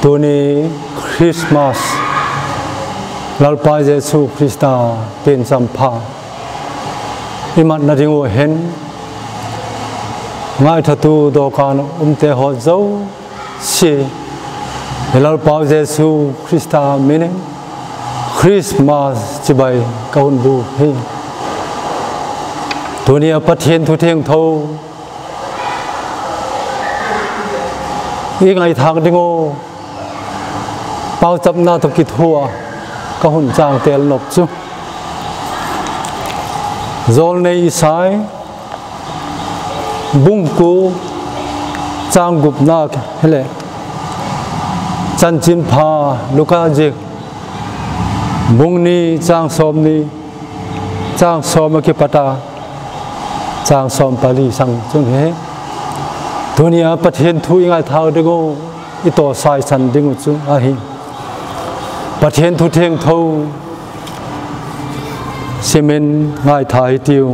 ตัวนี้คริสต์มาสลาลปาเยซูคริสต์เป็นสัมภาอิมันนาดิงเห็นง่ายทัตุดอกานเตหอเจ้าเสียลาลปาเยซูคริสต์มินิคริสต์มาสจิบายกวนบูเฮตัวนี้ประเทศทุเทียงเท่าอีกไงทางดิงโอเป่าจับหน้าตะกิดหัวก็หุ่นจางเตลหลบจุโจลในอิสายบุ้งกูจางกุบนักเฮเลจันจินพาลูกาเจกบุ้งนี้จางสมนี้จางสมกิปตาจางสมปาลีสังจุงเฮตัวนี้ประเทศทุยง่ายเท่าดิโกอิโตสายสันดิงจุงอาหิประเทศทุเทียงเท่าเซเมนง่ายถ่ายติว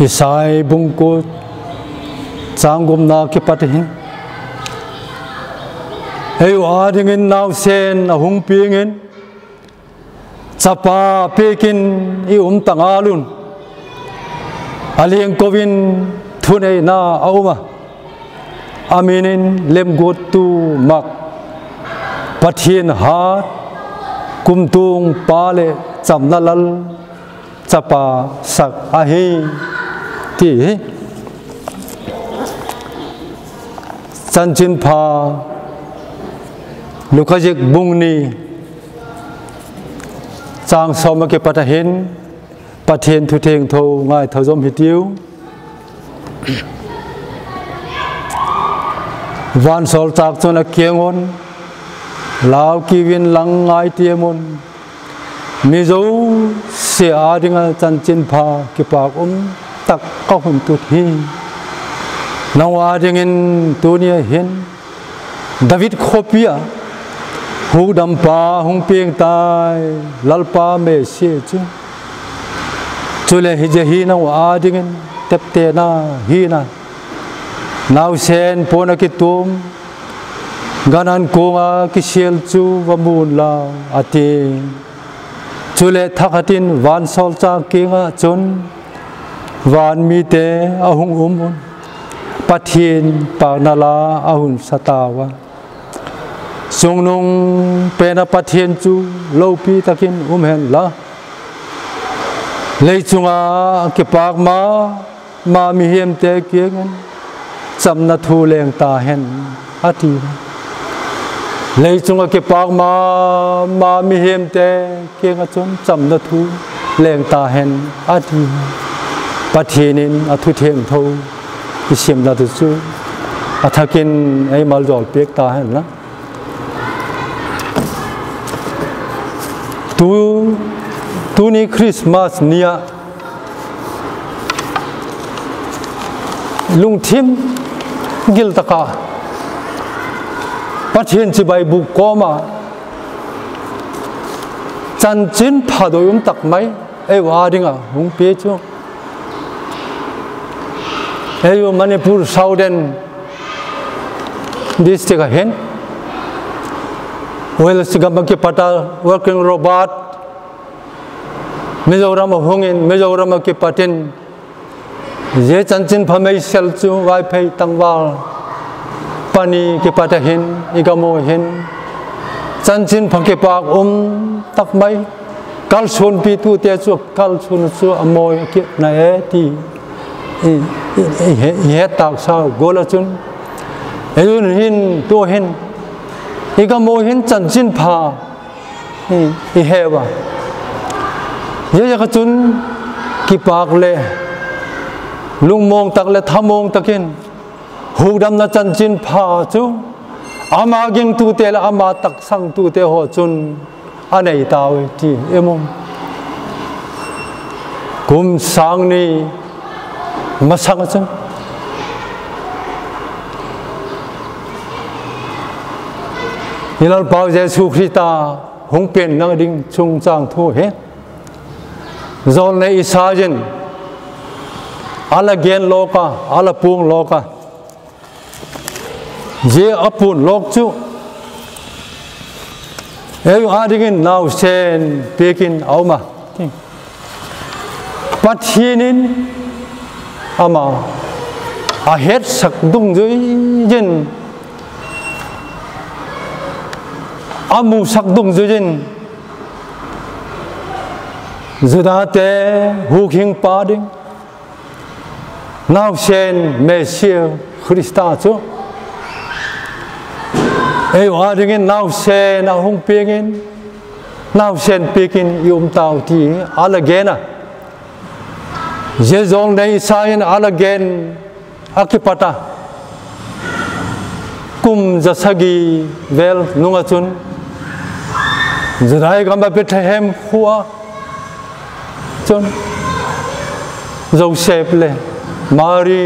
อิสายบุงกุจางกุมนาคิปัตหินเอวอาดิงินนาวเซนอาหุงปีงินจับปาเปกินอิตังอาลุนอาลียงโควินทุนเอนาเอามาอามินินเลมกุตูมักปัทเทียนหากุมตุงปาเลจำนัลลจับปาสักอาฮีที่จันจินพาลูกจิกบุงนีจางสมเกปตะเห็นประเทศทุเทงโทง่ายเท่าจมหิติววันสอลจากจนเกียงอนลาวกีวินหลังง่ายเตียมอนมิโซเสียอาดิงจันจินพากิปากตักก็หุ่นตุทีนาวาดิงินตัวนี้เห็นดาวิดโคปียหูดำปาหงเปียงตายลัลปาเมเสียจุเลหิจฮีนาวาดิงินเตปเตนาฮีนานาวเซนปนักิตุมกานันโกงาคิเชลจูวมูลลาอาติจุเลทักตินวันโซลจากกิงาจุนวันมีเตอาหุงมุนปัทเทียนปากนาลาอาหุนสตาวะทรงนงเป็นปัทเทียนจูโลปีตะกินเห็นละเลยจุงอาเก็บปากมามีเฮียมเตเกียงจำนัทูเลงตาเห็นอาทิเลยจุงอาเก็บปากมามีเฮียมเตเกียงจนจำนัทูเลงตาเห็นอาทิปัทเทียนินอทุเทียงทูอิเสียมนาตุจูอาทักินไอมาลจอลเปียกตาเห็นนะตัวนี้คริสต์มาสเนี่ยลุงทิมกิลตะกาปัจเจียนจีใบบุกโกมาจันจินผาโดยตักไหมไอ้วาดิงอ่ะหุงเปียจูไอ้ยูมันนี่พูดเซาเดนดิสติกเห็นเวลาสิกำลังเก็บปัตตา working robot มิจฉามาหงอินมิจฉามาเก็บปัตตินเยจันจินพาไม่เซลจูไวไฟตั้งวาลปานีเก็บปัตตาเห็นอีกโมเห็นจันจินพังเก็บปากตักไม่กัลชนปีตูเตจูกัลชนจูอโมยเก็บในที่เหตุตักสาวโกลจุนเอ็นหินตัวเห็นอีกโมเห็นจันจินพาอีเหวะเยอะกจุนกีปากเล่ลุงมองตักเล่ทำมองตักินหูดำนัจันจินพาจูอามากิงตูเตลอามาตักสังตูเตหัวจุนอันไหนตาวที่เอมงกุมสังนี่มาสังจังนี่เราเป่าเยซูคริสต์หงเป็นนังดิ่งชุงจางทั่วเฮโจลในอิสราเอลอาลาเกนโลกาอาลาปุงโลกา je apun lok chu eu adingin now sen pekin auma pathinin ama a het sak dung dưới jin amu sak dung dưới jin zudate huking pading now sen Messiah Christa chu eu adingin now sen a hung pengin now sen pekin tao ti alagena Jezong nei sain alagen akipata kum jasagi vel nungachun zrai gamba bethem khua chun Joseph le Mary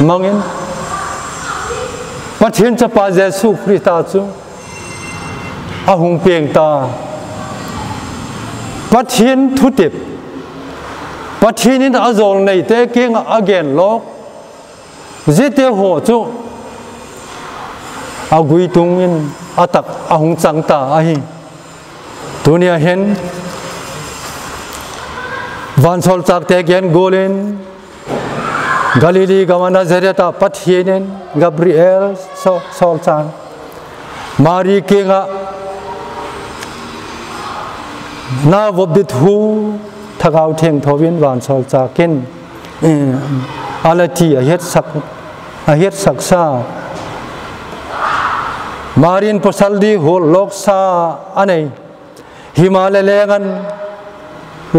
mangin pathin chapa Jesu Christa chu ahung peng ta pathin thutip pathinin azol nei te king again lok zete ho chu agui tungin atak ahung changta ahi dunia hen vansol chak te gen golin Galilee gamana zareta pathinin Gabriel sol chan Mari kinga na vobdit hu thagau theng thovin van sol chakin alati a het saksa marin posaldi hol loksa anei himale lengan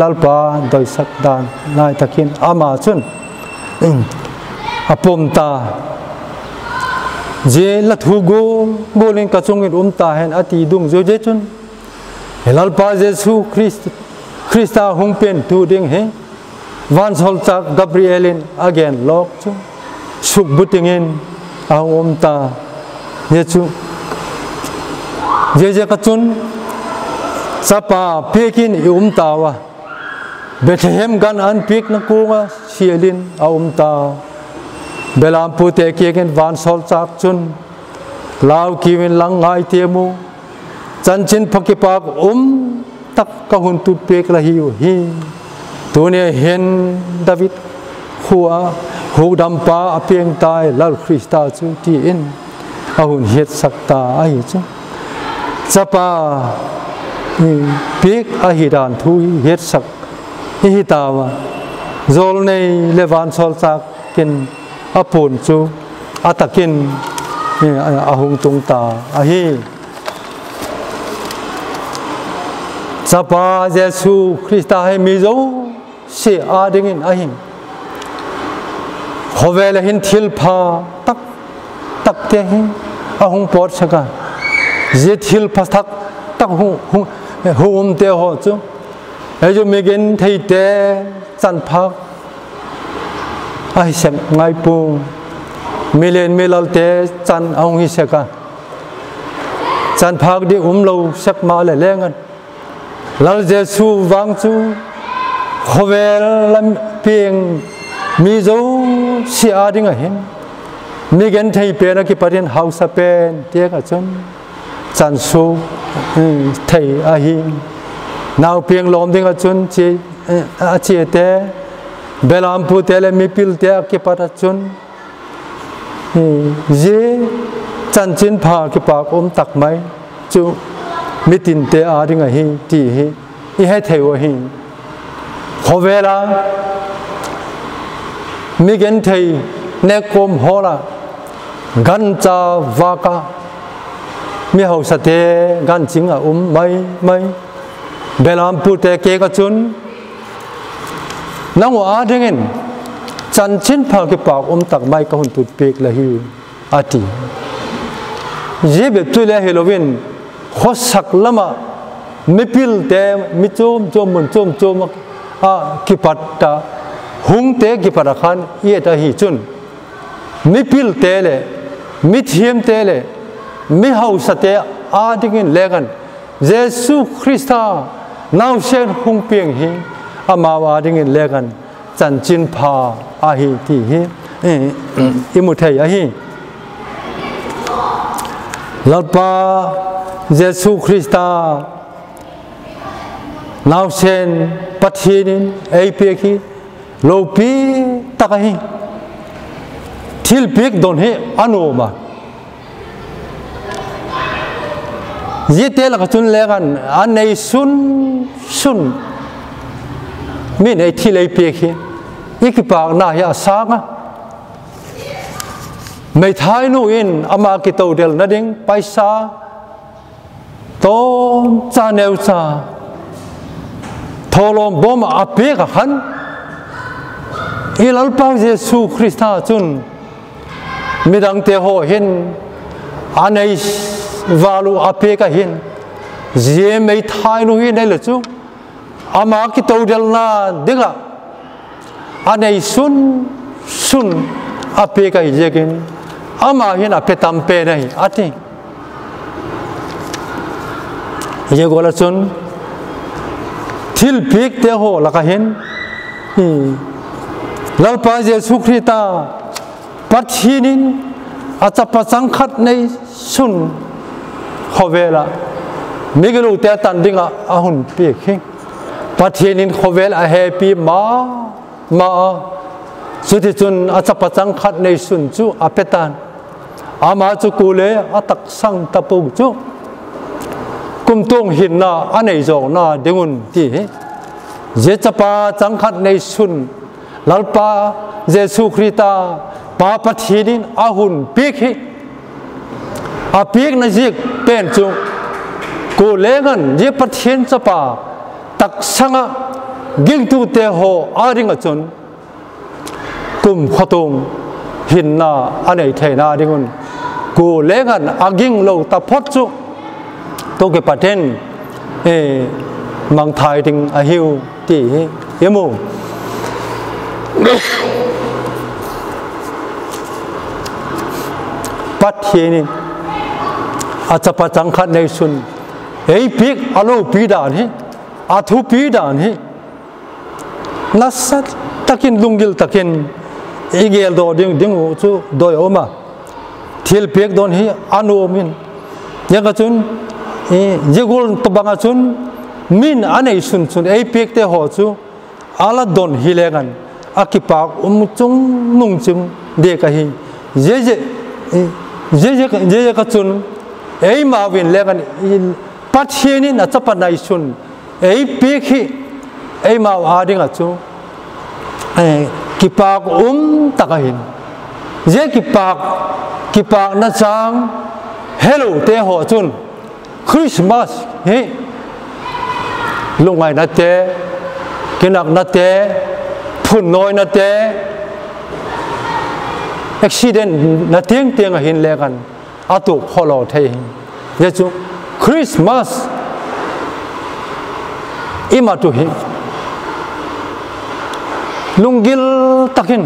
lalpa doi sak dan nai takin ama chun apomta je la thugo golin kachungin hen ati dung jo je chun lalpa Jesu Christa hung pen tu ding he van sol chak Gabrielin again lok chu suk butingin ahom ta ye chu je kachun sapa pekin ta wa Bethlehem gan an pik na kunga sielin ta belam pute kegen van sol chak chun lau kiwin lang ngai tiemu chanchin phakipak tak kahun tu pek lahiu hi tunia hen David khua hu dampa apeng tai lal Christa chu ti in ahun het sakta ai chu chapa pek ahidan thu het sak hi tawa zol nei levan sol chak kin apun chu atakin ahung tung ta ahi Sapa Jesu Christa hai mizo se adingin ahim hovela hin thilpha tak te hin ahung pot saka je thilpha tak hum te ho chu ejo megen thei te chan phak ai sem ngai pu milen milal te chan ahung hi saka chan phak di lo sak ma le lengan lal Jesu wang chu khovel lam peng mi zo si ading a hin mi gen thei pe na ki parin house pen te ka chon chan su thei a hi naw peng lom ding a chun chi a chi te belam pu te le mi pil te ki para chun je chan chin pha ki pa om tak mai chu mitin te ading a hi ti hi I hai thei hi khovela mi gen thei ne kom hola gan cha vaka mi hau sa te gan ching a mai belam pu te ke ka chun nang wa adingen chan chin pha ki pa tak mai ka hun tut pek la hi ati je be tu le Halloween khosak lama mipil te mi chom mun chom a kipatta hung te kipara khan ye ta hi chun mipil te le mi thiam te le mi hausa te a dingin legan Jesu Christa now sen hung piang hi ama wa dingin legan chan chin pha a hi ti hi imu thei a hi lalpa Jesu Christa nào sen pathin ai peki lopi takahi thil pek don he anoma yete la chun legan anei sun min ai thil ai peki ikipak na ya sanga mấy thái nu in ama ki tàu del na ding paisa to cha neu cha tholom bom ape ka khan ilal pa Jesu Christa chun midang te ho hin anei valu ape ka hin je mấy thái nu in đây là chu ama ki tàu del na dinga anei sun ape ka jekin ama hin apetam pe nahi ati ye gola chun thil pik te ho la ka hin lalpa Jesu Christa pathinin achapa changkhat nei sun khowela migelu te tan dinga ahun pik hi pathinin khovel a happy ma suti chun achapa changkhat nei sun chu apetan ama chu kule atak sang tapu chu kumtung hin na anei zo na dengun ti je chapa changkhat nei sun lalpa Jesu Christa pa pathinin ahun pik hi a pik na jik pen chu kule gan je pathin chapa tak sanga ging tu te ho aring a chun kum khatung hin na anei theina dingun ku lengan aging lo ta phot chu to ke paten mang thai ding a hiu ti yemu pat hini achapa changkhat nei sun ei pik alo pi dan hi athu pi dan hi nasat takin lungil takin igel do ding chu doi oma thil pek don hi anu min yanga chun jegul to banga chun min anei sun ei pek te ho chu ala don hilengan akipak chung nung chung de ka hi je ka chun ei ma win legan pathini na chapanai sun ei pek hi ei ma adinga chu kipak takahin je kipak na chang hello te ho chun Christmas he lungai na te kinak na te phun noi na te accident na tieng a hin lekan atu kholo thei je chu Christmas ima tu hi lungil takin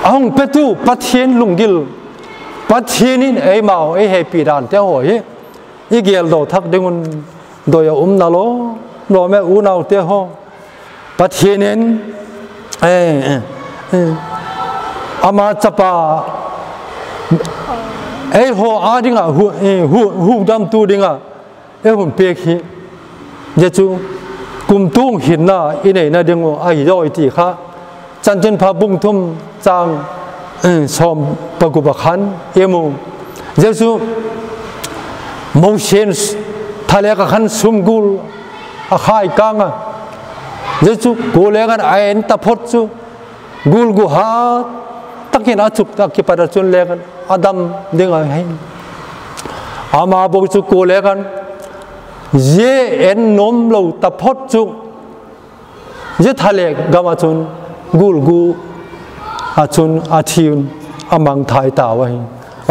ahong petu pathin lungil pathinin ei mau ei happy dan te ho hi igel do thak dingun doya na lo no me u nau te ho pathinin ama chapa ei ho adinga hu dam tu dinga e hun pe khi je chu kum tung hin na inei na dingo ai roi ti kha chan chen pha bung thum chang som paguba khan emu jesu motions thale ka khan sumgul a khai kanga jesu golegan ain ta phot chu gul gu ha takin achuk ta ki para chun legan adam dinga hai ama bo chu golegan ye en nom lo ta phot chu je thale gama chun gul gu achun athiun amang thai ta wa hi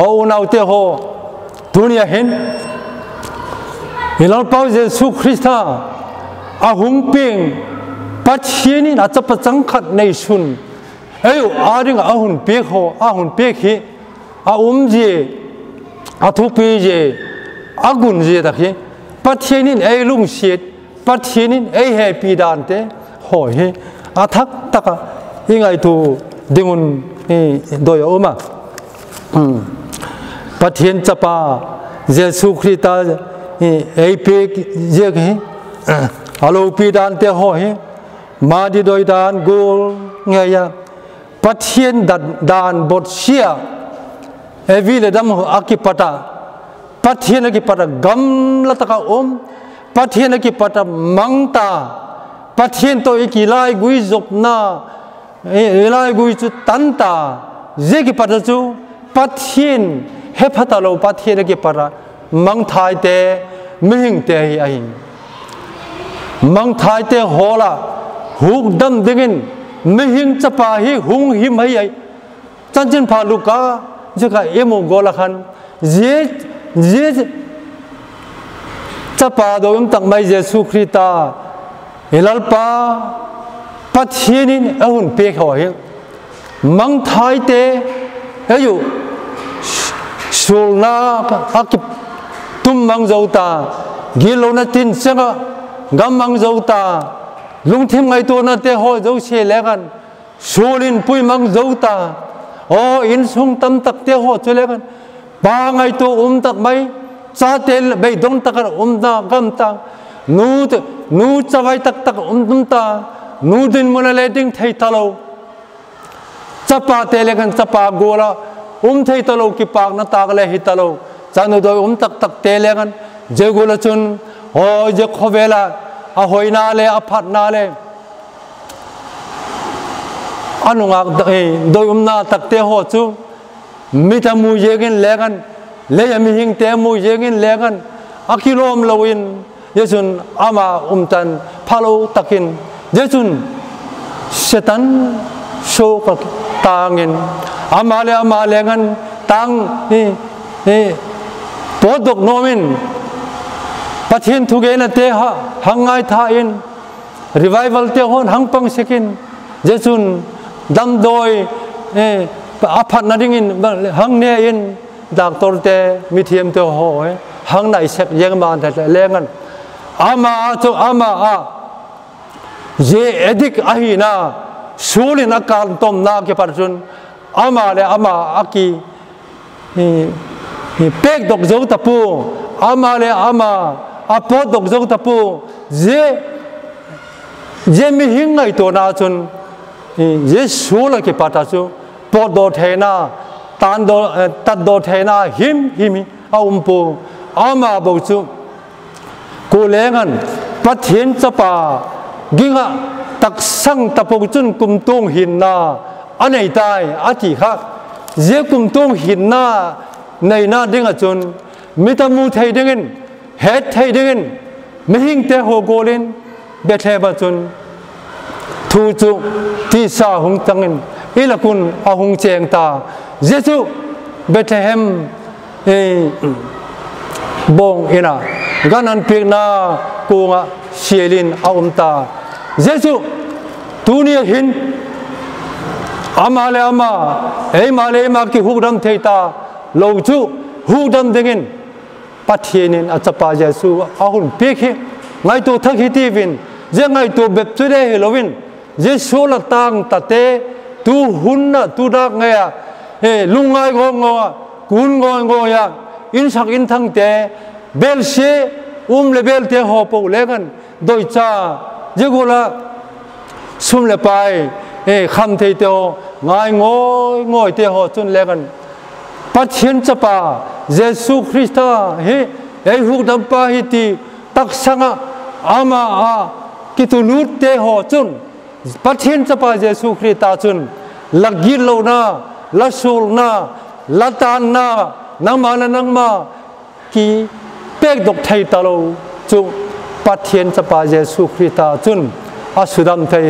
o nau te ho dunia hen ilal pau Jesu Christa ahung ping pathini na chapa changkhat nei sun ayu aring ahun pek ho ahun pek hi a je a thupi je agun je ta hi pathinin ei lung siet pathinin ei happy dan te ho hi athak taka ingai tu dingun doya oma ปัทเทียนจะปาเยซูคริสต์เอเปกเยกเฮอาลูปีดานเตหอเฮมาดีโดยดานกูเงียปัทเทียนดานบทเชียเอวิเลดัมอากิปตาปัทเทียนอากิปตากัมละตะกาปัทเทียนอากิปตามังตาปัทเทียนตัวอีกลายกุยจบนาลายกุยจุตันตาเจกิปตาจูปัทเทียนเฮพัตาโลปัทเทียนอากิปตามังทายเตมิหิงเตhi aiมังทายเตโหละหุกดำดิ่งมิหิงจะปาhiหุงหิมให้ไอจันจินพาลูกาจะกะเอโมโกละคันเจจะปาโดยตักไม่เยซูคริสต์เฮลัลปาปัทเทียนินเอาหุ่นเปกหัวเฮมังทายเตเอาอยู่สูลนาอักตุมมังเจ้าตากิโลนัตินเสงกัมมังเจ้าตาลุงทิมไงตัวนั้นเตหอเจ้าเชลกันสูลินปุยมังเจ้าตาโอ้อินสุงตั้มตักเตหอเชลกันบางไงตัวตักไม่ซาเตลไปดงตักตากัมตานูจะไว้ตักตุมตานูดินมันเลดิ้งไทยตะโลจะปาเตลกันจะปากัวละไทยตะโลกิปากนัตากเลยฮิตะโลจานุโดยตักเตลกันเจกุลชุนโอ้เจขเวลาอาหอยนาเลอาพัดนาเลอันงักโดยนาตักเตหอจูมิตามูเยกินเลกันเลยมีหิงเตมูเยกินเลกันอากิโลมลวินเยซุนอามาตันพาโลตักินเยซุนเซตันโชกตางินอามาเลกันตังปอดกโนมินปัทเทียนทุเกนเตหะหังไงท่าอินรีไววัลเตหอนหังปังเสกินเจสุนดำโดยอาพัดนาดิงินหังเนอินดักตอร์เตมิเทียมเตหอยหังไหนเสกยังมาแต่แรงกันอามาเยเอดิกอาฮีนาสูลินอาการตมนาเกปัจจุนอามาอากีเป็กดอกเจ้าตะปูอามาอาปอดอกเจ้าตะปูเจมีหิงไงตัวนาจนเจสูละกิปัตตาจูปอดโดเทนาตัดโดเทนาหิมอาปูอามาบอกจูกูเลงันปัทเทียนจะปากิงะตักสังตะปูจุนกุมตงหินนาอันไหนตายอาทิค่ะเจกุมตงหินนาในนาดิ่งจนมิตามูไทยดิ่งเฮดไทยดิ่งไม่หิงเตโฮโกลินเบทเลบจนทูจุที่สาหงตังอินอีละคุณอาหงเจงตาเยซูเบทเลเฮมบงอินากันนันเปียนากูงะเชียลินอาตาเยซูตูเนียหินอามาเลมาเลกิฮุกดัมเทตาโลจูฮูดัมดิ่งปัทเทียนินอาจจะปาเยซูอาหุ่นเปียกไงตัวทักฮิตีวินเจไงตัวแบบจุดเดฮิโลวินเจสูละตังตัดเตตูหุ่นน่ะตูดักไงอ่ะลุงไงงอกุนงอยาอินสักอินทั้งเตเบลเชเลเบลเตหอบเลกันโดยจ้าเจกุละซุ่มเลไปคำเทเตงายงอยเตหอจนเลกันปัจเจียนจะปาเยซูคริสต์เฮ้หุกดัมปาฮิตีตักสังอามากิตุลูเตหอจุนปัจเจียนจะปาเยซูคริสต์จุนลักกิโลนาลัสูลนาลัตานนานังมากีเป็กดอกไทยตะโลจุปัจเจียนจะปาเยซูคริสต์จุนอาสุดัมไทย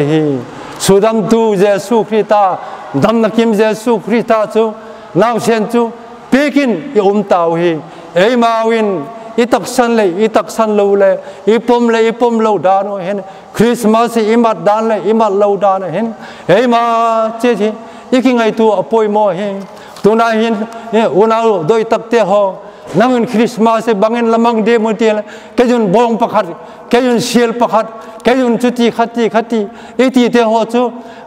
สุดัมตูเยซูคริสต์ดัมนักิมเยซูคริสต์จุนาวเชนจูเปกินอีตาวฮีมาวินอีตักสันโลเลยอีปมโลดานเห็นคริสต์มาสอีมัดดานเลยอีมัดโลดานเห็นมาเจทีอีกิงไงตัวอปอยโมเห็นตัวนั้นเห็นอุณาโดยตักเตหอนั่งคริสต์มาสบังเงินละมังเดมเตียลแกยุนบองประคัดแกยุนเชียลประคัดแกยุนจุดที่ขัดที่อีที่เตหอจู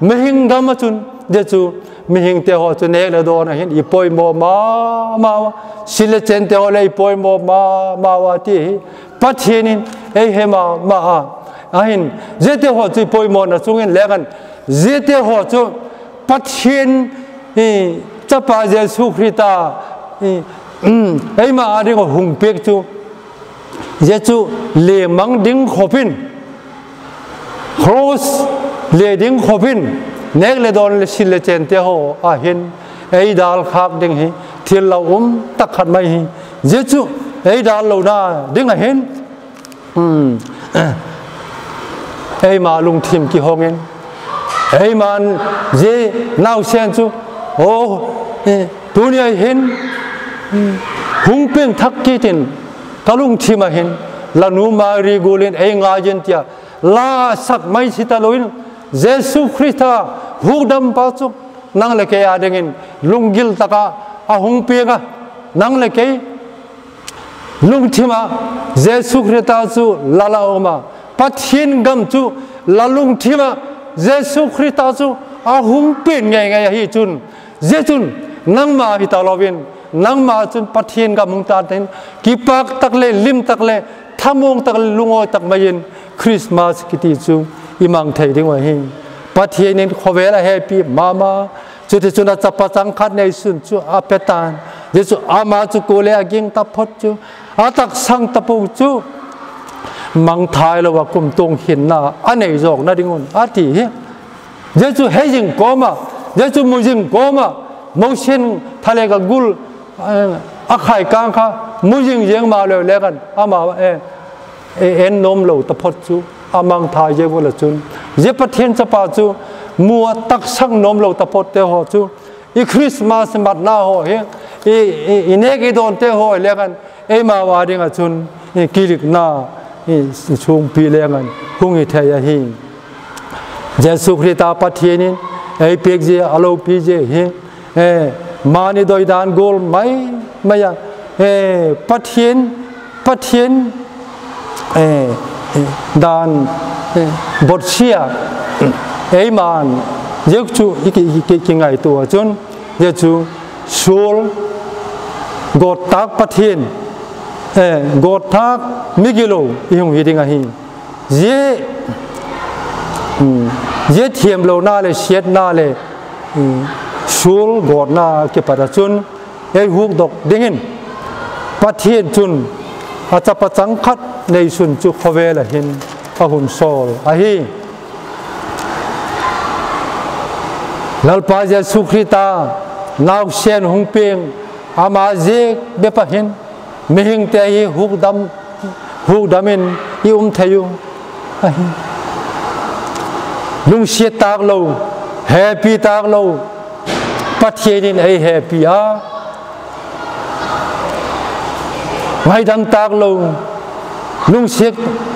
ไม่หิงดามาจุนเดจู mi hing te ho chu nek le do na hin ipoi mo ma sile chen te ho le ipoi mo ma wa ti pathianin ei hema ma a hin zete ho chu ipoi mo na chungin legan zete ho chu pathian chapa Jesu Christa ei ma a ding hung pek chu Jesu le mang ding khopin cross le ding khopin nek le don le sil le chen te ho a hin ei dal khak ding hi thil lo tak khat mai hi Jesu ei dal lo na ding a hin ei ma lung thim ki hongen ei man je nau sen chu o dunia hin hung peng thak ki tin talung thim a hin la nu ma ri gulin ei nga jen tia la sak mai sita loin Jesu Christa hudam pa chu nang le ke adengin lunggil taka a hung penga nang le ke lung thima Jesu Christa chu lala oma pathin gam chu la lung thima Jesu Christa chu a hung pen ngai hi chun jechun nang ma hi ta lovin nang ma chun pathin gam mung ta ten kipak takle lim takle thamong takle lungo tak mayin Christmas kiti chu imang thai ding wa hi pathianin khowela happy mama chu te chuna chapa changkhat nei sun chu apetan jesu ama chu kole aging ta phot chu atak sang tapu chu mang thai lo wa kum tong hin na anei jok na dingun ati hi jesu hejing koma jesu mujing koma motion thale ga gul akhai kang kha mujing jeng ma le legan ama en nom lo ta phot chu amang thai je wala chun je pathian chapa chu mua tak sang nom lo ta phot te ho chu i Christmas mat na ho he i ne ge don te ho legan e ma wa ding a chun kilik na chung pi lengan hung i thaya hi Jesu Christa pathianin ei pek je alo pi je he mani doi dan gol mai maya pathian dan bột xia ấy man giấc chu cái ngày tuổi chun giấc chu sul gột tác bắt thiên gột thác migilo yung hi ding a hi ye thiam lo na le siết na le sul gột na cái bắt chun ấy huk dok dingin bắt thiên chun a chapa chang khat nei sun chu khowe la hin a hun sol a hi lalpa Jesu Christa naw sen hung peng ama je be pa hin mihing te hi huk damin i thayu a hi lung siat tak lo happy tak lo pathianin ai happy a ngay đam tác lâu lung siết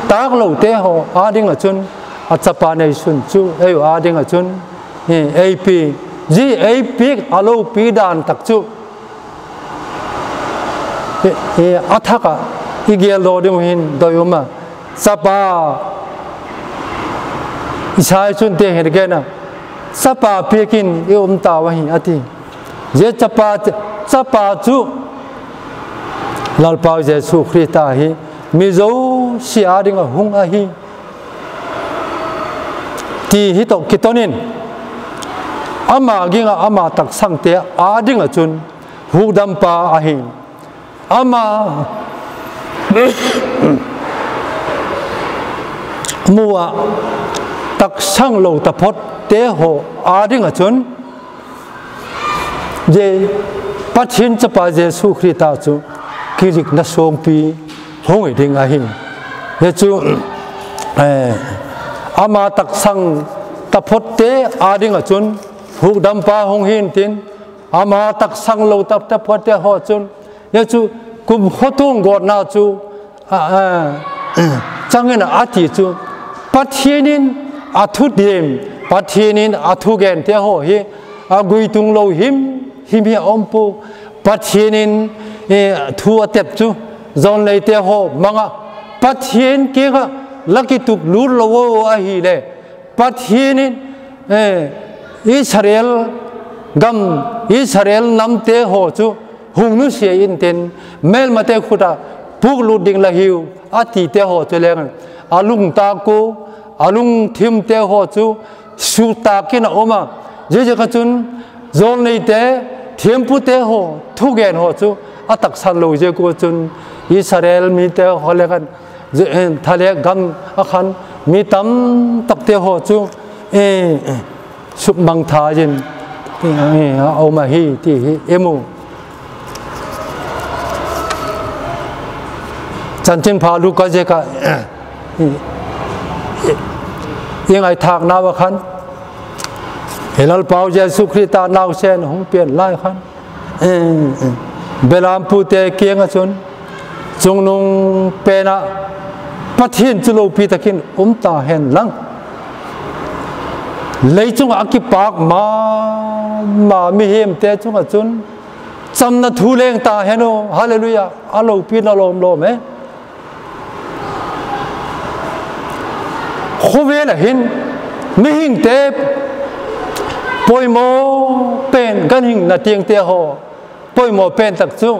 tác lâu te ho a ding a chun a chapa nei sun chu ei a ding a chun ap ji ap alo pi dan tak chu athaka igel do ding hin doyoma chapa isai chun te her gena chapa pekin e ta wa hi ati je chapa chu lalpa Jesu Christa hi mizo sia ding a hung a hi ti hi to kitonin ama ginga ama tak sang te a ding a chun hu dam pa a hi ama mua tak sang lo ta phot te ho a ding a chun je pathin chapa Jesu Christa chu kirik na song pi hong i ding a hi ye chu ama tak sang ta phot te a ding a chun hu dam pa hong hin tin ama tak sang lo tap ta phot te ho chun ye chu kum khotung god na chu changena ati chu pathianin athu dem pathianin athu gen te ho hi agui tung lo him hi ompu pathianin thu atep chu zon lei te ho manga pathian ke ga laki tuk lur lo a hi le pathianin Israel gam Israel nam te ho chu hung nu sia in ten mel mate khuda puk lu ding la hiu ati te ho chu leng alung ta ko alung thim te ho chu su ta kin oma je ka chun zon nei te thim pu te ho thu gen ho chu atak san lo je ko chun Israel mi te ho le kan thale gam akhan mi tam tak te ho chu suk mang tha jin au ma hi ti emu chan chin pha lu ka je kaยังไงทางนาวขันเฮลัลเปาเจสุคริตานาวเซนหงเปลี่ยนไล่ขันเบลามพูเตเกียงชนจงนงเปนะปัทเห็นจุโลปีตะกินตาเห็นลังเลยจงอักิปากมามีเฮมเตจงชนจำนัทูเลงตาเห็นโอฮาเลลูยาอาโลปีนาโลมโลมโคเวลเห็นไม่หิงเตปปอยโมเป็นกันหิงนาเตียงเตียหอปอยโมเป็นตักจู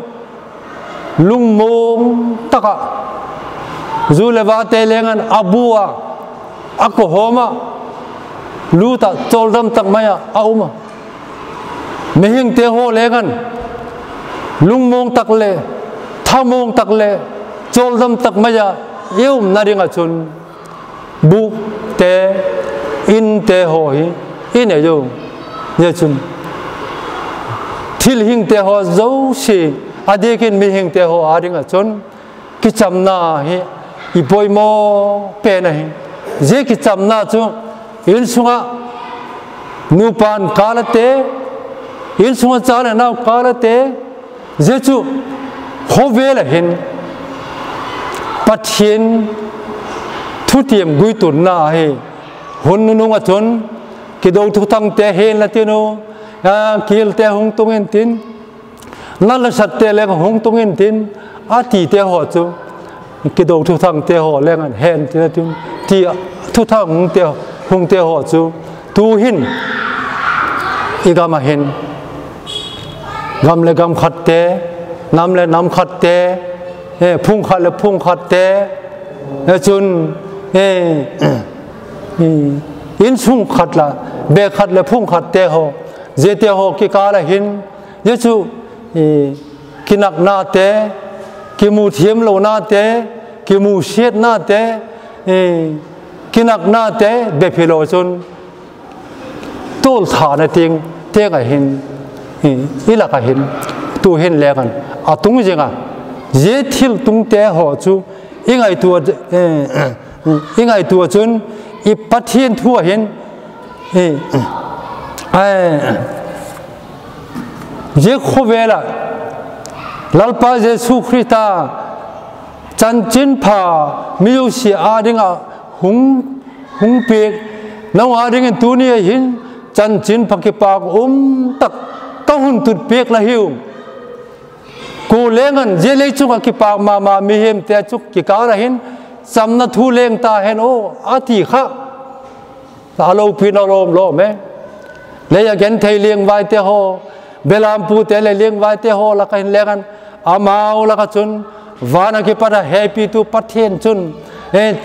ลุงโมตักจูเลวาเตเลงันอาบัวอักโฮมาลูตาโจลดมตักไม่เอามาไม่หิงเตียหอเลงันลุงโมตักเลท่าโมตักเลโจลดมตักไม่ยิ้มนาริงจุนบุกเตอินเตหอยอินเอโยเยจุนทิลหิงเตหอเจ้าชีอดีกินมีหิงเตหออาดิงะจนกิจำนาฮิอีปอยโมเป็นหิเจกิจำนาจุอินสุงะนูปานกาลเตอินสุงะจาเลนาวกาลเตเจจุโคเวลเห็นปัทเทียนทุเทียมกุยตุนนาเฮหุ่นนุ่งอัจฉริกิดทุตังเตเฮนละติโนกิลเตหงตุงเอ็นตินนั่นละสัตเตเลงหงตุงเอ็นตินอาทิเตหอจูกิดทุตังเตหอเลงเฮนติละตินที่ทุตังหงเตหอจูตูหินอีกามาเห็นกำเลกำขัดเตน้ำเลน้ำขัดเตพุ่งขัดเลพุ่งขัดเตจุนอินสุงขัดละเบขัดละพุ่งขัดเตหอเจเตหอกิกาละหินเยซูกินักนาเตกิมูเทียมโลนาเตกิมูเชียดนาเตกินักนาเตเบพิโลจุนตูลฐานติงเตกะหินอีละกะหินตูเห็นแล้วกันอะตุงจิงะเจทิลตุงเตหอจูยังไงตัวจนอีปัทเทียนทั่วเห็นเยโคเวล่ะลัลปาเยซูคริสต์จันจินพามิวสีอาดิงะหุงเปีกน้องอาดิงะตัวนี้เห็นจันจินพักกิปากตักก็หุ่นตุดเปียกละหิวกูเลี้ยงกันเจเล็กจุกกิปากมามีเห็มแต่จุกกิการะเห็นสำนักทูเลี้ยงตาเห็นโออาทิข้าอาโลพินาโลมโลมเลยอยากเห็นไทยเลี้ยงไว้เตหอเบลามพูเตเลยเลี้ยงไว้เตหอแล้วก็เห็นเลี้ยงกันอามาวแล้วก็จุนวานักกิปะแฮปปี้ตูปัทเทียนจุน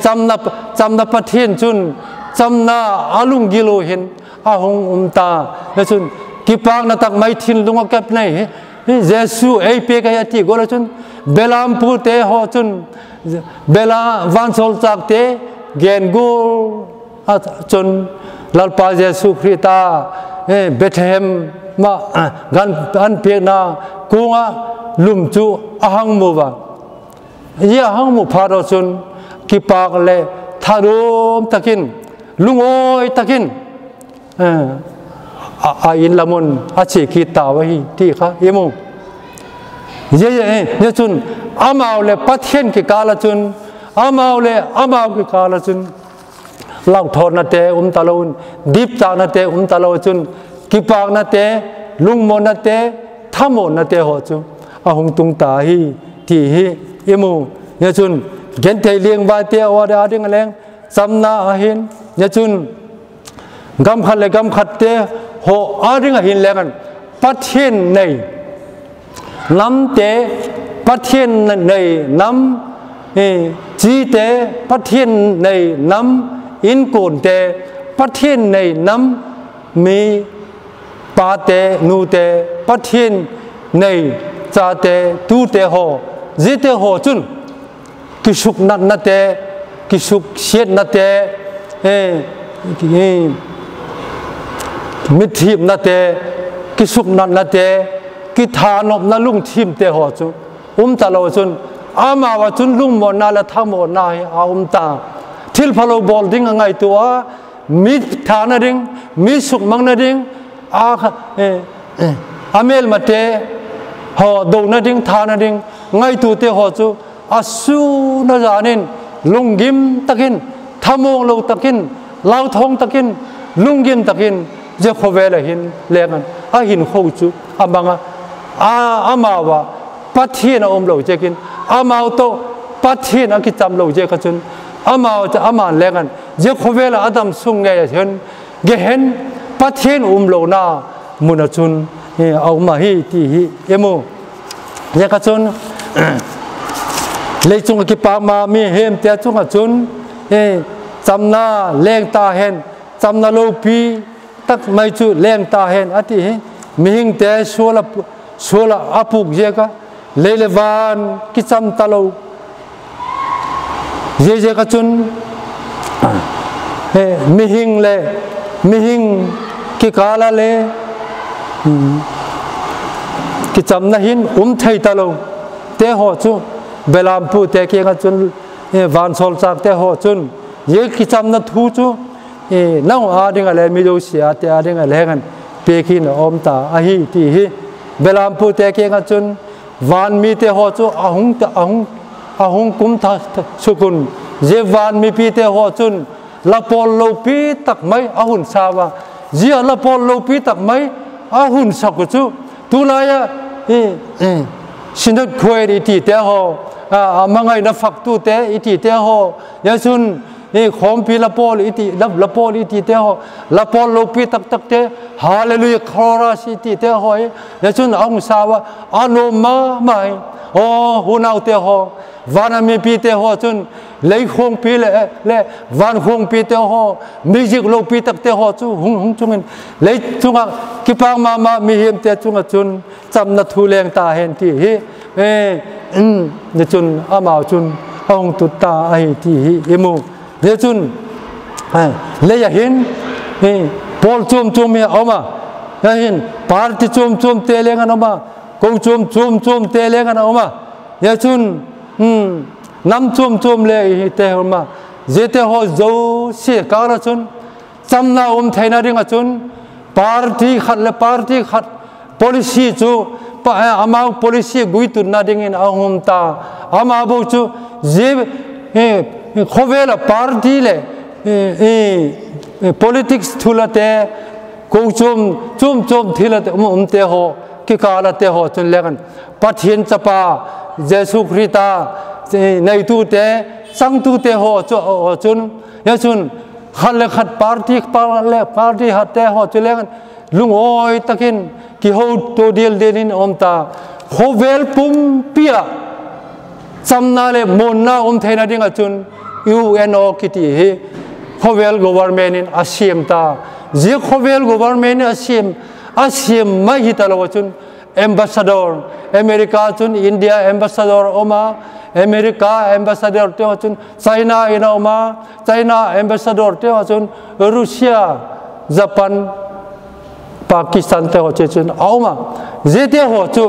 จำนับปัทเทียนจุนจำนาอาลุงกิโลเห็นอาหงตาแล้วจุนกิปากนัตักไม่ทิ้งลุงก็เก็บไหนเยซูไอเปกายติโกลจุนเบลามพูเตหอจุนเบลาวันโซลจากเตเกนกูจุนลัลปาเยซูคริสต์เบธเลเฮมมากันเปียนากูงะลุมจูอาหังมูบะยี่อาหังมูพาราจุนกิปากเลทารุมตะกินลุงโอยตะกินอาอินละมุนอาชีกิตาวะฮีที่ข้าเยมุเยจุนอามาวเลปัทเทียนกิกาลจุนอามาวกิกาลจุนเล่าทอนาเตตะลุนดิบจานาเตตะลุจุนกิปากนาเตลุงโมนาเตทามโมนาเตหอจุอาหงตุงตาฮีที่ฮีเยมุเยจุนเกนเทเลียงวาเตอวาดาดิงแรงสำนาหินเยจุนกำขัดเตห ho adinga hin lengan pathian nei nam te pathian nei nam chi te pathian nei nam in kon te pathian nei nam mi pa te nu te pathian nei cha te tu te ho ji te ho chun kisuk nat na te kisuk siet na te mithip na te kisuk nat na te ki thanop na lung thim te ho chu ta lo chun ama wa chun lung mo na la thamo na hi ta thil phalo bol ding ngai tua mi thana ding mi suk mang na ding amel mate ho do na ding thana ding ngai tu te ho chu asu na janin lungim takin thamong lo takin lao thong takin lungim takin je khowela hin lengan a hin kho chu amanga amawa pathian lo jekin amau to pathian ki cham lo je ka chun amau cha aman lengan je khowela adam sung nge hen gehen pathian lo na muna chun au ma hi ti hi emo je ka chun lấy chung cái pa ma mi hem te chung chun cham na leng ta hen cham na lo pi tak mai chu leng ta hen ati mi hing te sola apuk je ka le van ki cham ta lo je ka chun mi hing ki kala le ki cham na hin thai ta lo te ho chu belam pu te ke nga chun van sol chak te ho chun ye ki cham na thu chu nang a ding ale mi do sia te a ding ale ngan pe ki na om ta a hi ti hi belam pu te ke nga chun van mi te ho chu ahung kum tha sukun je van mi pi te ho chun la pol lo pi tak mai ahun sawa je la pol lo pi tak mai ahun sak chu tu la ya sinat khoi ri ti te ho mangai na fak tu te iti te ho ya chun khom pi la pol iti la pol iti te ho la pol lo pi tak tak te hallelujah chorus iti te ho ya chun ong sawa ano ma mai hunau te ho vana mi pi te ho chun lấy khong pi le van khong pi te ho music lo pi tak te ho chu hung chung lấy chung ki pang ma mi hem te chung chun cham na thu leng ta hen ti hi ne chun amao chun hong tu ta ai ti hi emu ne chun le ya hin pol chum me oma ya hin party chum te leng an oma ko chum te leng an oma ya chun nam chum le te oma je te ho zo se ka ra chun cham na thaina ring a chun party khat policy chu amau policy gui tu na ding in ahum ta ama bo chu je khowela party le politics thulate ko chum thila te ho ki kala te ho chun legan pathian chapa jesu krista nei tu te sang tu te ho chun ya chun khat party hat te ho chu legan lungoi takin ki ho to deal denin omta hovel pum pia samna le monna thaina ding achun UNO kiti he hovel government in asiem ta je hovel government asiem mai hitalo chun ambassador America chun India ambassador oma America ambassador te chun China ina oma China ambassador te chun Russia Japan Pakistan te ho chun auma jete ho chu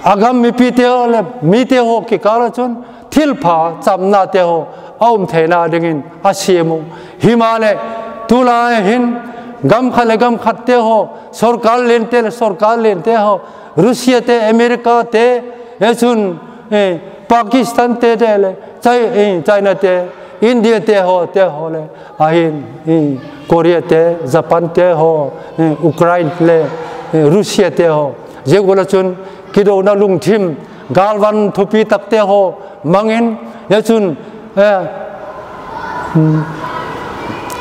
agam mi pi te ho le mi te ho ki kala chun thil pha chamna te ho thaina dingin asiemu himale tula hin gam khat te ho sarkar len te ho Russia te America te ye chun Pakistan te le China te India te ho le ahin Korea te Japan te ho Ukraine le Russia te ho je gola chun kido na lung thim galwan thupi tak te ho mangin ya chun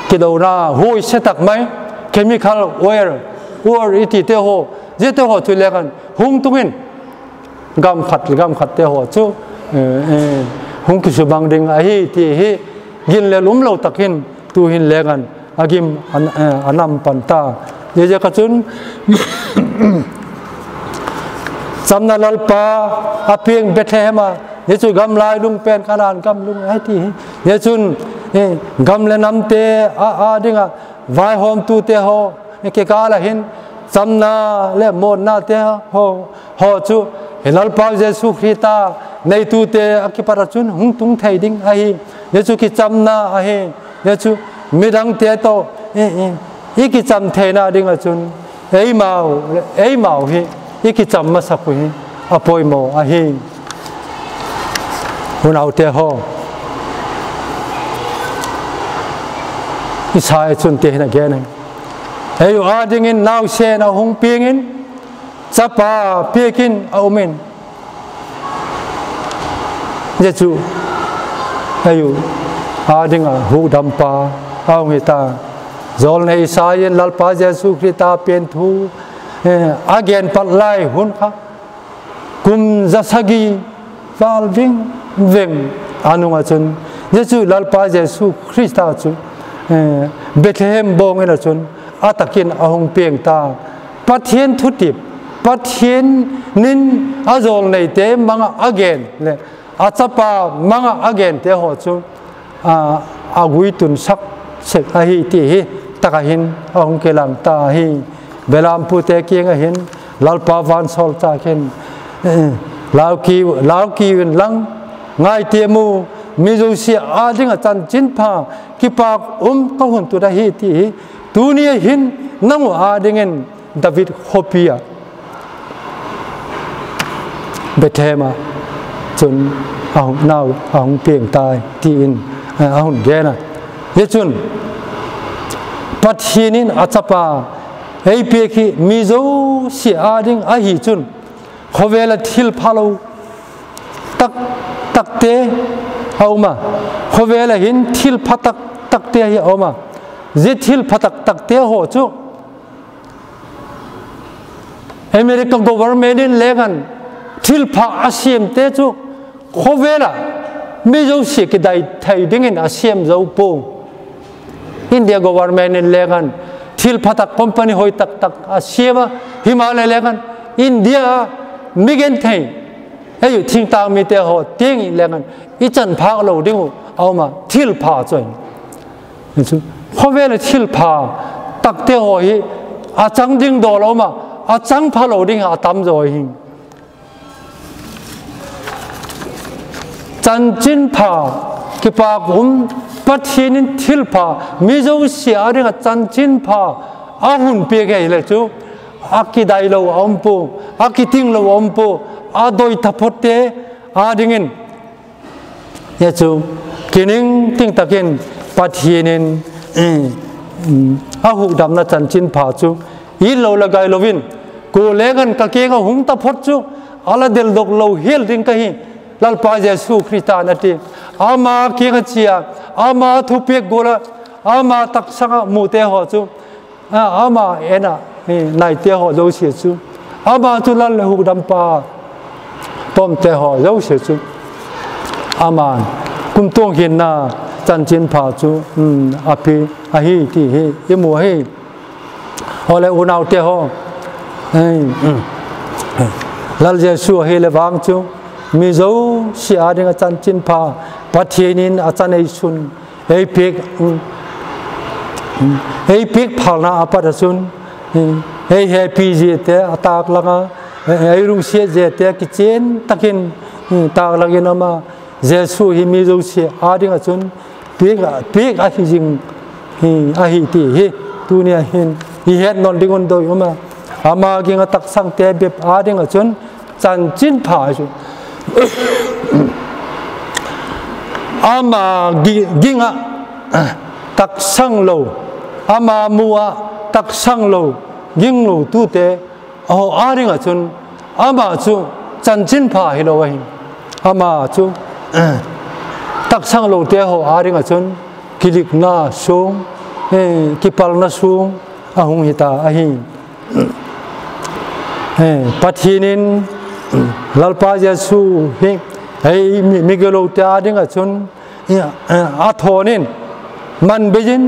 kido na hoi se tak mai chemical oil or iti te ho je te ho tu le kan hung tungin gam khat te ho chu hung ki su bang ding a hi ti hi gin le lum lo takin tu hin le kan agim anam panta je ka chun samna lalpa apieng Bethlehem ye chu gam lai lung pen kanan gam lung ai ti ye chun gam le nam te a dinga vai hom tu te ho ke ka la hin samna le mon na te ho chu lalpa Jesu Christa nei tu te akipara chun hung tung thai ding ai ye chu ki chamna ai ye chu midang te to ki cham the na ding a chun ei mau hi ki cham ma sakui apoi mo a hi hun au te ho sai chun te na ge na ei a ding in nau se na hung ping in chapa pekin aumen ye chu ayu a ding a hu dam pa au ngi ta zol nei sai lalpa Jesu Christa pen thu again pat lai hun kha kum zasagi val veng anunga chun Jesu lalpa Jesu Christa chu Bethlehem bong ena chun atakin ahong peng ta pathian thutip pathian nin azol nei te manga again le achapa manga again te ho chu agui tun sak sek a hi ti hi takahin ahong kelang ta hi belam pute kieng a hin lalpa van sol ta ken lao ki lang ngai te mu mizo si a ding a chan chin pha ki pak ka hun tu da hi ti dunia hin namu a dingen David Hopia Bethlehem chun ahong nau ahong pieng tai ti in ahong gena ye chun pathinin achapa ei pe ki mizo si a ding a hi chun khowela thil phalo tak te hauma khowela hin thil phatak tak te hi hauma je thil phatak tak te ho chu American government in legan thil pha asiam te chu khowela mizo si ki dai thai ding in asiam zo po India government in legan thil phatak company hoi tak asiama Himalaya legan India migen thai ayu thing tang mi te ho ting legan I chan phak lo ding auma thil pha choi chu khowela thil pha tak te ho hi a chang ding do lo ma a chang pha lo ding a tam zo hi chan chin pha ki pa gum pathin thil pha mi zo si a ring a chan chin pha a hun pe ge le chu aki dai lo ompu aki ting lo ompu a doi thapote a dingin ye chu kining ting takin pathinin a hu dam na chan chin pha chu I lo la gai lovin ko legan ka ke ga hung ta phot chu ala del dok lo hel ding ka hi lalpa Jesu Christa na ti ama ke ga chia ama thu pe gola ama tak sanga mu te ho chu ama ena nai te ho lo che chu ama tu lal hu dam pa tom te ho lo che chu ama kum tong hin na chan chin pha chu api a hi ti hi mu hi ole unau te ho lal Jesu hi le wang chu mi zo si a ding chan chin pha pathinin a chan ei sun ei pek phalna apa sun ei happy je te atak langa ei rung se je te ki chen takin tak lagin ama Jesu hi mi zo si a ding a chun pek a hi jing a hi ti hi dunia hin hi het non ding on doi uma ama ginga tak sang te bep a ding a chun chan chin pha chu ama ginga tak sang lo ama mua tak sang lo ging lo tu te o a ding a chun ama chu chan chin pha hi lo hi ama chu tak sang lo te ho a ding a chun kilik na sung kipal na sung ahung hita ahi ปัทนินลัลปาเยซูเฮไอ้มิเกโลเตอาดิงะชนอาทอนินมันเบจิน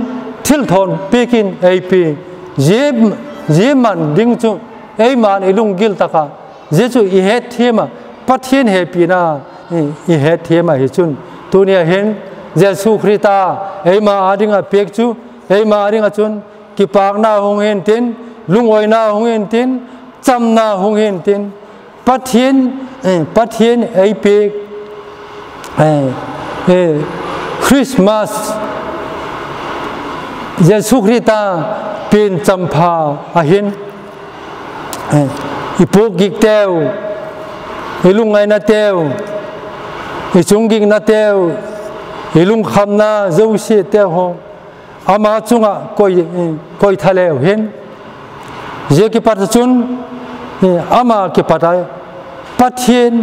ทิลทอนปีกินไอปีเยมันดิงจูไอมันอิลุงกิลตะกะเจจูอีเฮดเทียมาปัทเฮนเฮปีนาอีเฮดเทียมาเฮจุนตัวนี้เห็นเยซูคริสต์ไอมาอาดิงะเปียกจูไอมาอาดิงะจุนกิปากนาหงเห็นตินลุงไวนาหงเห็นตินจำนาหงเห็นตินปัทเฮนไอเปียกคริสต์มาสเยซูคริสต์เป็นจำพาอาหินอีพวกกิกเตวอีลุงไงนาเตวอีจงกิกนาเตวอีลุงคำนาเจ้าเสียเตวหงอามาจุงะคอยทะเลเห็นเจ้ากิปัตจุนอามากิปัตไอปัทเทียน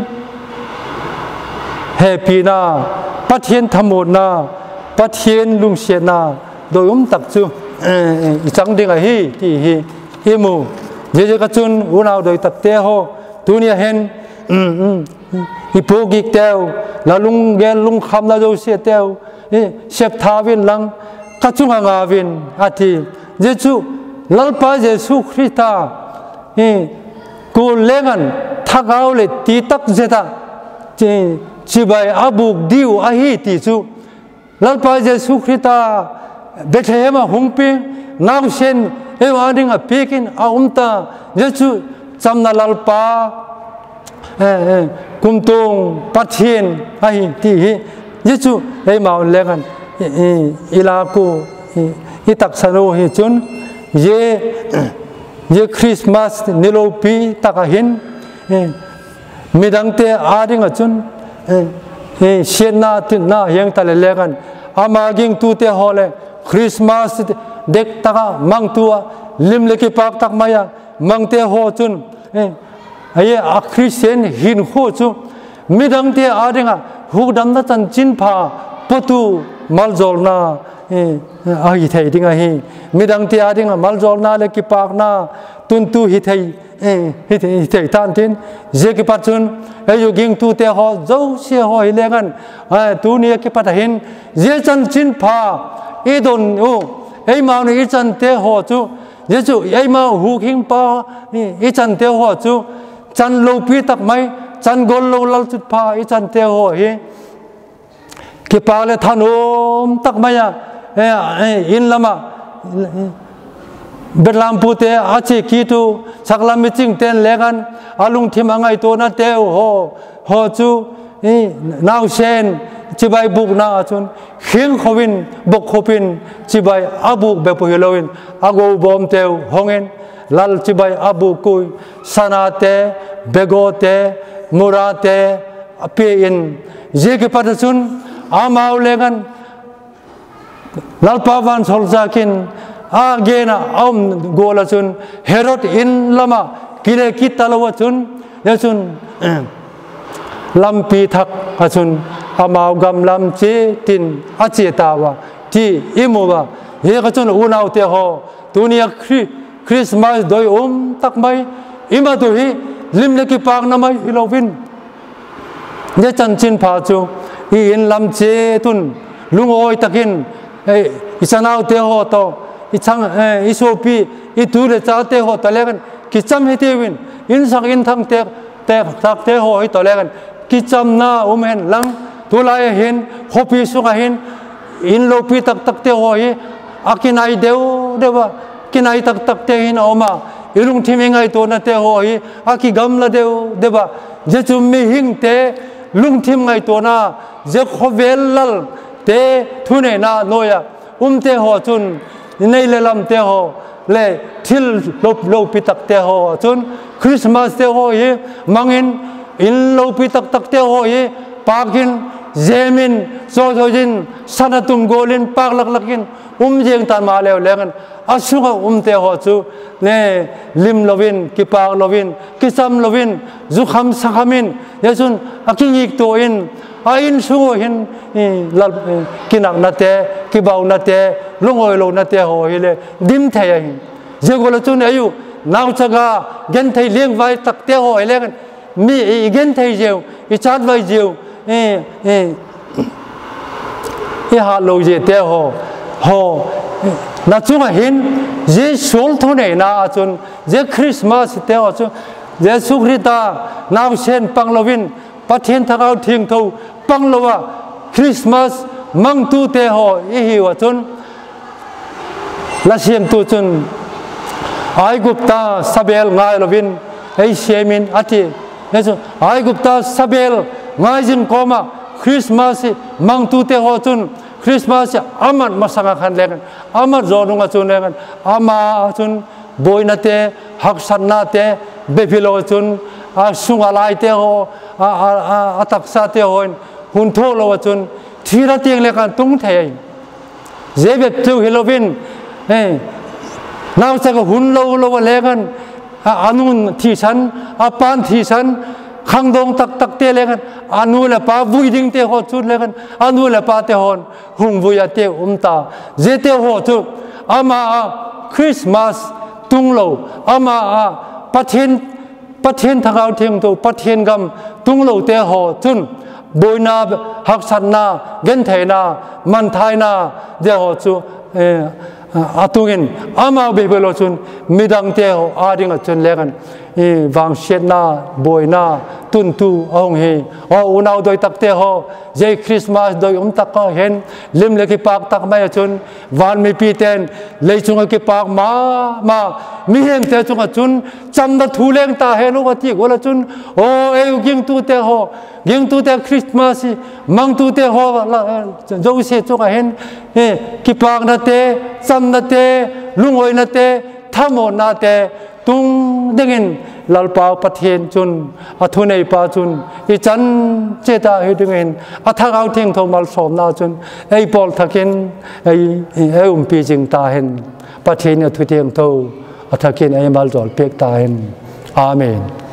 เฮปีนาปัทเทียนธรรมนาปัทเทียนลุงเสียนาโดยตักจูจังดิ่งฮีที่ฮีมูเจกจุนอุณาวโดยตัดเตะโฮตัวนี้เห็นอีพวกกิกเตวแล้วลุงคำนาโจเสียเตวเชฟทาวินลังกัจจุงงาวินอาทิเจจูลัลปาเจสุคริตากูเลงันทักเอาเลยตีตักเจตาจีบายอาบุกดิวอาฮีติจูลัลปาเจสุคริตาเบทเฮมาหงปิงนาวเชนเอวาดิงa pekin a umta jechu chamna lalpa kumtung pathin ai ti hi jechu e ma legan ilaku itak sano hi chun ye Christmas nilopi takahin midangte ading a chun shenna tinna yang tale legan amaging tute hole Christmas dek taka mang tua lim leki pak tak maya mang te ho chun aye a Christian hin ho chu midang te adinga hugdam na chan chin pha potu maljol na ai thei dinga hi midang te adinga maljol na leki pak na tun tu hi thei tan tin je ki pat chun ayo ging tu te ho zo se ho hi lengan tu ni ki pat hin je chan chin pha idon uไอ้มาในอีจันเตะหัวจูเยจูไอ้มาหูขิงป้าอีจันเตะหัวจูจันโลปีตักไหมจันกอลโลลัลจุดพาอีจันเตะหัวเฮกิปาเลทานอมตักไหมอ่ะอินละมาเบลลามพูเตะอาเจกีตูสักลามิจิงเต้นเลกันอาลุงทิมังไงตัวนั่นเตะหัวจูนาวเชนจีบายบุกนาจุนเขียงขวินบุกขวินจีบายอาบุกเบปุฮิโลวินอากูบอมเตวฮงเงินลัลจีบายอาบุกุยสนาเตเบโกเตมูราเตเปียนเจกิปัตจุนอามาอุเลกันลัลปาวันโซลซากินอาเกนะอมโกลจุนเฮโรดอินลามากิเลกิตาลวจุนเยจุนลำปีทักอาจุนอามาวกำลำเจตินอาเจตาวะที่อิมูวะเฮกจุนอุณาวเตหอตัวนี้คริสต์มาสโดยตักไม่อิมาตัวฮีลิมเลกิปากน้ำไม่ฮิโลวินเยจันจินพาจูอินลำเจตุนลุงโอยตักินอิสนาวเตหอโตอิชังอิโซปีอิตูเรจาเตหอตะเลกันกิจำให้เทวินอินสักอินทั้งเตตักเตหอให้ตะเลกันกิจำนาเห็นหลังตัวลายเห็นขบีสุขเห็นอินโลปีตักเตหอยอากินไอเดียวเดี๋ยวกินไอตักเตหินออกมาอีลุงที่มีไงตัวนั่นเตหอยอากิกำละเดียวเดี๋ยวจะจุ่มมีหิงเตลุงที่ไงตัวน่ะจะขบเวลลเตทุนเนน่าโนยเตหอจุนในเลลำเตหอเลทิลโลปีตักเตหอจุนคริสต์มาสเตหอยมังอินโลปีตักเตหอยปากินเจมินโซโซจินสนาตุมโกลินปากลักกินเจงตันมาแล้วกันอาสุกเตหอจูเนลิมโลวินกิปากโลวินกิซัมโลวินจุขมสักมินยาสุนอากิยิกตัวอินอินสุหินกินักนาเตกิบาวนาเตลุงโอยโลนาเตหอยเลดิมเทียนเจโกลจุนอายุ nào chaga gen thầy liêng vai tắc tiêu hỏi lên mi gen thầy diều chát vai diều hạ lâu gì tiêu hồ na chung hin je sol thô này na chun je Christmas tiêu chun je Sukrita nào sen panglovin pathen thakau thieng thâu panglova Christmas mang tu te ho hiwa chun la siam tu chun ai gupta sabel ngai lovin ei semin ati nesu ai gupta sabel ngai jin koma Christmas mang tu te ho chun Christmas amat masanga khan lengan amat zonunga chun lengan ama chun boina te haksanna te befilo chun sungalai te ho ataksa te hoin hun tho lo chun thira tiang lekan tung thei zebet tu Halloween nào sẽ có hun lâu lâu legan anun thi san apan thi san khang dong tak tak te legan anu la pa vui ding te ho chun legan anu la pa te hon hung vui ate ta je te ho chu ama Christmas tung lo ama pathen thakau thieng tu pathen gam tung lo te ho chun boina haksanna gen theina man thaina de ho chu atungin ama bebelo chun midang te ho ading chun legan wang shetna boina tun tu ong he unau doi tak te ho je Christmas doi tak ka hen lim le ki pak tak mai chun van mi pi ten le chung ki pak ma mi hem te chung chun cham da thu leng ta he no wa ti gola chun eu ging tu te ho ging tu te Christmas mang tu te ho jo se chung hen ki pak na te cham na te lungoi na te thamo na te tung dengin lalpa pathen chun athunei pa chun I chan cheta hedengin athagau thing thomal som na chun ei pol thakin ei pi jing ta hen pathen athu theng tho athakin ei mal jol pek ta hen amen.